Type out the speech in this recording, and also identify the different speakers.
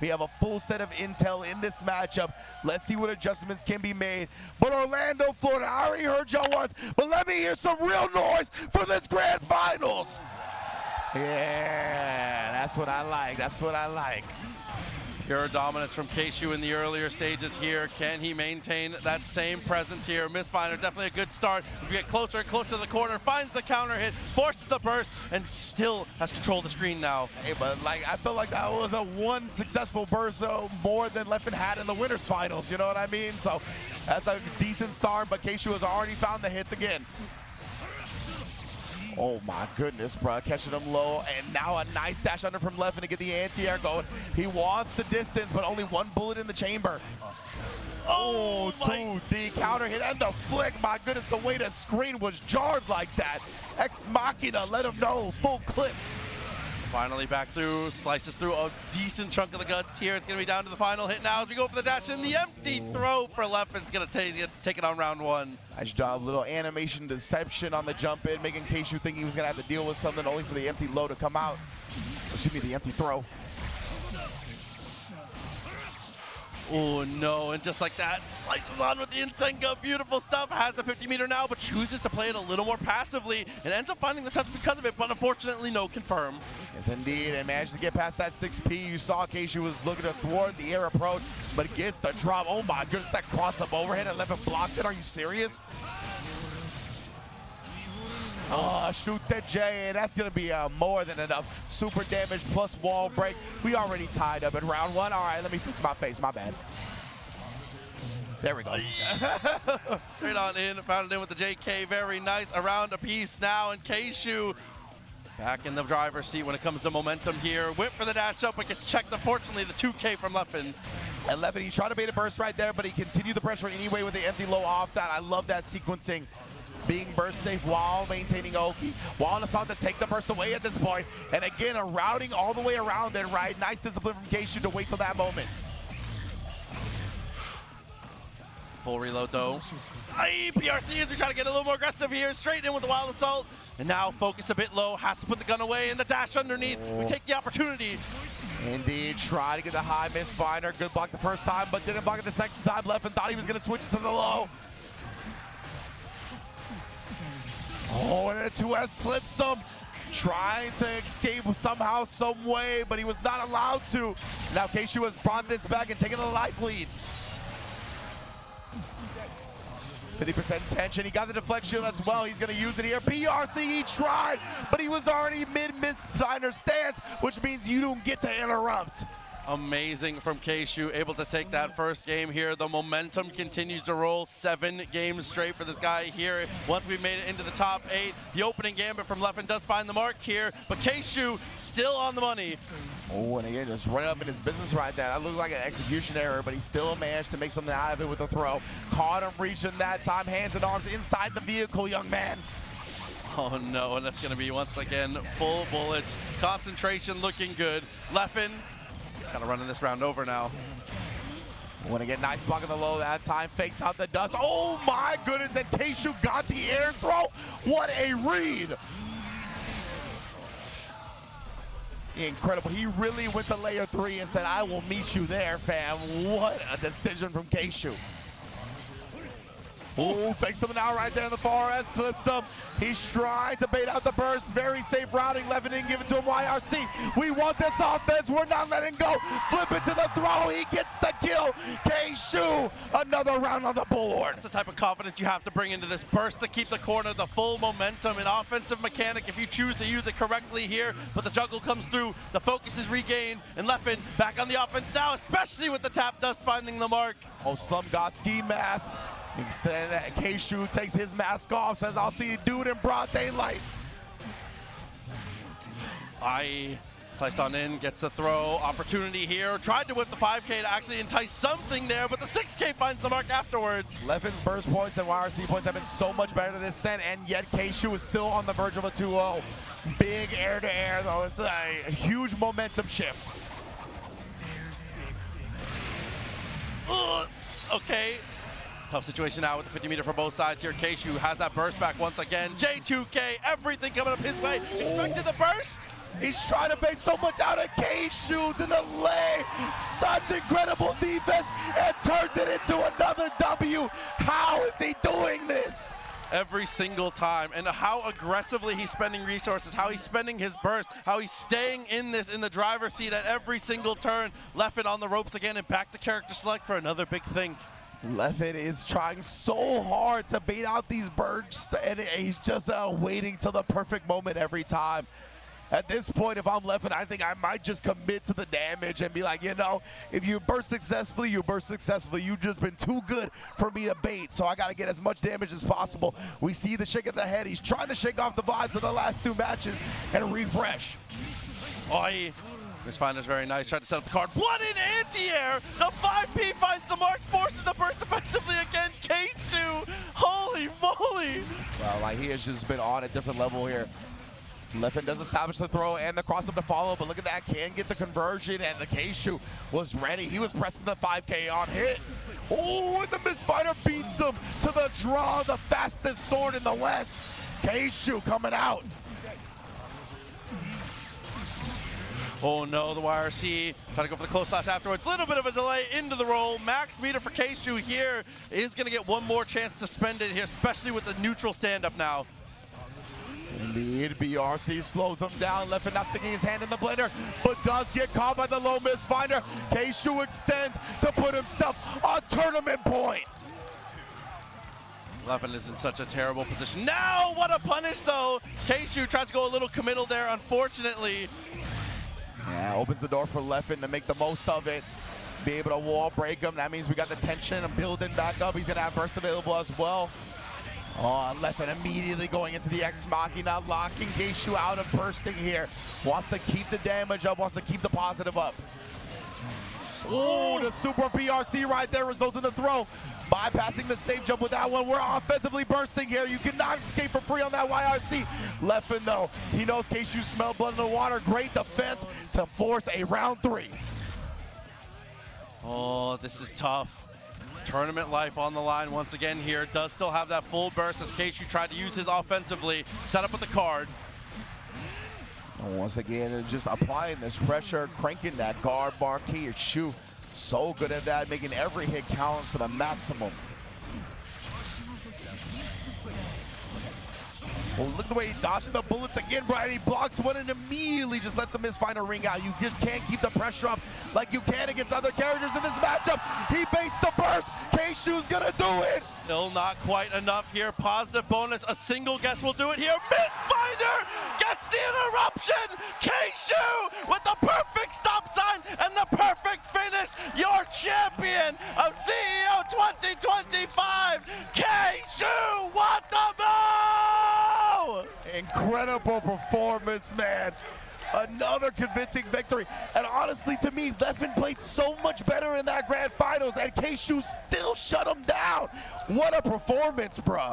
Speaker 1: We have a full set of intel in this matchup. Let's see what adjustments can be made. But Orlando, Florida, I already heard y'all once, but let me hear some real noise for this grand finals. Yeah, that's what I like. That's what I like.
Speaker 2: Pure dominance from Kshu in the earlier stages here. Can he maintain that same presence here? Mistfinder, definitely a good start. As we get closer and closer to the corner, finds the counter hit, forces the burst, and still has control of the screen now.
Speaker 1: Hey, but like I felt like that was a one successful burst, so more than Leffen had in the winners finals. You know what I mean? So that's a decent start, but Kshu has already found the hits again. Oh my goodness, bro, catching him low, and now a nice dash under from Leffen to get the anti-air going. He wants the distance, but only one bullet in the chamber. Oh, dude, the counter hit and the flick. My goodness, the way the screen was jarred like that. Ex Machina, let him know, full clips.
Speaker 2: Finally back through, slices through a decent chunk of the guts here. It's going to be down to the final hit now as we go for the dash, and the empty throw for Leffen's going to take it on round one.
Speaker 1: Nice job, little animation deception on the jump in, making Kshu think he was going to have to deal with something only for the empty low to come out. Excuse me, the empty throw.
Speaker 2: Oh no, and just like that, slices on with the Insenga. Beautiful stuff, has the 50 meter now, but chooses to play it a little more passively and ends up finding the touch because of it, but unfortunately no confirm.
Speaker 1: Yes, indeed, and managed to get past that 6P. You saw Kshu was looking to thwart the air approach, but gets the drop. Oh my goodness, that cross-up overhead and Leffen blocked it. Are you serious? Oh, shoot that J, and that's going to be more than enough. Super damage plus wall break. We already tied up in round one. All right, let me fix my face. My bad. There we go.
Speaker 2: Straight on in, found it in with the JK. Very nice. Around a piece now, and Kshu back in the driver's seat when it comes to momentum here. Went for the dash up, but gets checked. Unfortunately, the 2K from Leffen.
Speaker 1: And Leffen, he tried to bait a burst right there, but he continued the pressure anyway with the empty low off that. I love that sequencing. Being burst safe while maintaining Oki. While on Assault to take the burst away at this point. And again, a routing all the way around it, right? Nice discipline from Kshu to wait till that moment.
Speaker 2: Full reload though. PRC as we try to get a little more aggressive here. Straight in with the Wild Assault. And now focus a bit low. Has to put the gun away and the dash underneath. We take the opportunity.
Speaker 1: Indeed, try to get the high Mistfinder. Good block the first time, but didn't block it the second time. Leffen thought he was going to switch it to the low. Oh, and then 2S clips him, trying to escape somehow, some way, but he was not allowed to. Now Kshu has brought this back and taken a life lead. 50% tension, he got the deflection as well. He's gonna use it here. PRC, he tried, but he was already mid-Mistfinder stance, which means you don't get to interrupt.
Speaker 2: Amazing from Kshu, able to take that first game here. The momentum continues to roll. 7 games straight for this guy here. Once we've made it into the top 8, the opening gambit from Leffen does find the mark here, but Kshu still on the money.
Speaker 1: Oh, and again, just right up in his business right there. That looked like an execution error, but he still managed to make something out of it with a throw. Caught him reaching that time, hands and arms inside the vehicle, young man.
Speaker 2: Oh no, and that's gonna be once again full bullets. Concentration looking good. Leffen kind of running this round over now.
Speaker 1: Want to get nice block on the low that time, fakes out the dust. Oh my goodness, and Kshu got the air throw. What a read. Incredible, he really went to layer 3 and said, I will meet you there, fam. What a decision from Kshu. Oh, fakes something out right there in the far S, clips him. He's trying to bait out the burst. Very safe routing. Leffen didn't give it to him. YRC, we want this offense. We're not letting go. Flip it to the throw. He gets the kill. Kshu, another round on the board.
Speaker 2: That's the type of confidence you have to bring into this burst to keep the corner, the full momentum, an offensive mechanic if you choose to use it correctly here. But the juggle comes through. The focus is regained. And Leffen back on the offense now, especially with the tap dust finding the mark.
Speaker 1: Oh, Slum got ski mask. Kshu takes his mask off, says, I'll see you dude in broad daylight.
Speaker 2: Sliced on in, gets the throw, opportunity here. Tried to whip the 5K to actually entice something there, but the 6K finds the mark afterwards.
Speaker 1: Leffen's burst points and YRC points have been so much better than this set, and yet Kshu is still on the verge of a 2-0. Big air-to-air, though. This is a huge momentum shift.
Speaker 2: Okay. Tough situation now with the 50 meter for both sides here. Kshu has that burst back once again. J2K, everything coming up his way. Expected the burst.
Speaker 1: He's trying to make so much out of Kshu. The delay, such incredible defense, and turns it into another W. How is he doing this?
Speaker 2: Every single time, and how aggressively he's spending resources, how he's spending his burst, how he's staying in the driver's seat at every single turn. Leffen on the ropes again, and back to character select for another big thing.
Speaker 1: Leffen is trying so hard to bait out these bursts, and he's just waiting till the perfect moment every time. At this point, if I'm Leffen, I think I might just commit to the damage and be like, you know, if you burst successfully, you burst successfully. You've just been too good for me to bait, so I got to get as much damage as possible. We see the shake of the head. He's trying to shake off the vibes of the last 2 matches and refresh.
Speaker 2: This finder's very nice. Tried to set up the card. What an anti-air! The 5P finds the mark, forces the burst defensively again. Kshu, holy moly!
Speaker 1: Well, like, he has just been on a different level here. Leffen does establish the throw and the cross-up to follow, but look at that, can get the conversion, and the Kshu was ready. He was pressing the 5K on hit. Oh, and the misfighter beats him to the draw, the fastest sword in the West. Kshu coming out.
Speaker 2: Oh no, the YRC trying to go for the close slash afterwards. Little bit of a delay into the roll. Max meter for Kshu here is going to get one more chance to spend it here, especially with the neutral stand-up now.
Speaker 1: Indeed, BRC slows him down. Leffen not sticking his hand in the blender, but does get caught by the low misfinder. Kshu extends to put himself on tournament point.
Speaker 2: Leffen is in such a terrible position. Now, what a punish though. Kshu tries to go a little committal there, unfortunately.
Speaker 1: Yeah, opens the door for Leffen to make the most of it. Be able to wall break him. That means we got the tension and building back up. He's gonna have burst available as well. Oh, Leffen immediately going into the Ex Machina, locking Kshu out of bursting here. Wants to keep the damage up, wants to keep the positive up. Oh, the super BRC right there results in the throw. Bypassing the safe jump with that one. We're offensively bursting here. You cannot escape for free on that YRC. Leffen, though, he knows Kshu smelled blood in the water. Great defense to force a round 3.
Speaker 2: Oh, this is tough. Tournament life on the line once again here. Does still have that full burst as Kshu tried to use his offensively. Set up with the card.
Speaker 1: Once again, just applying this pressure, cranking that guard bar. Kshu so good at that, making every hit count for the maximum. Well, look at the way he dodging the bullets again, Brian. He blocks one and immediately just lets the misfinder ring out. You just can't keep the pressure up like you can against other characters in this matchup. He baits the burst. Kshu's gonna do it.
Speaker 2: Still not quite enough here. Positive bonus. A single guess will do it here. Misfinder gets the interruption. Kshu with the perfect stop sign and the perfect finish. Your champion of CEO 2025, Kshuewhatdamoo!
Speaker 1: Incredible performance, man. Another convincing victory. And honestly, to me, Leffen played so much better in that grand finals, and Kshu still shut him down. What a performance, bruh.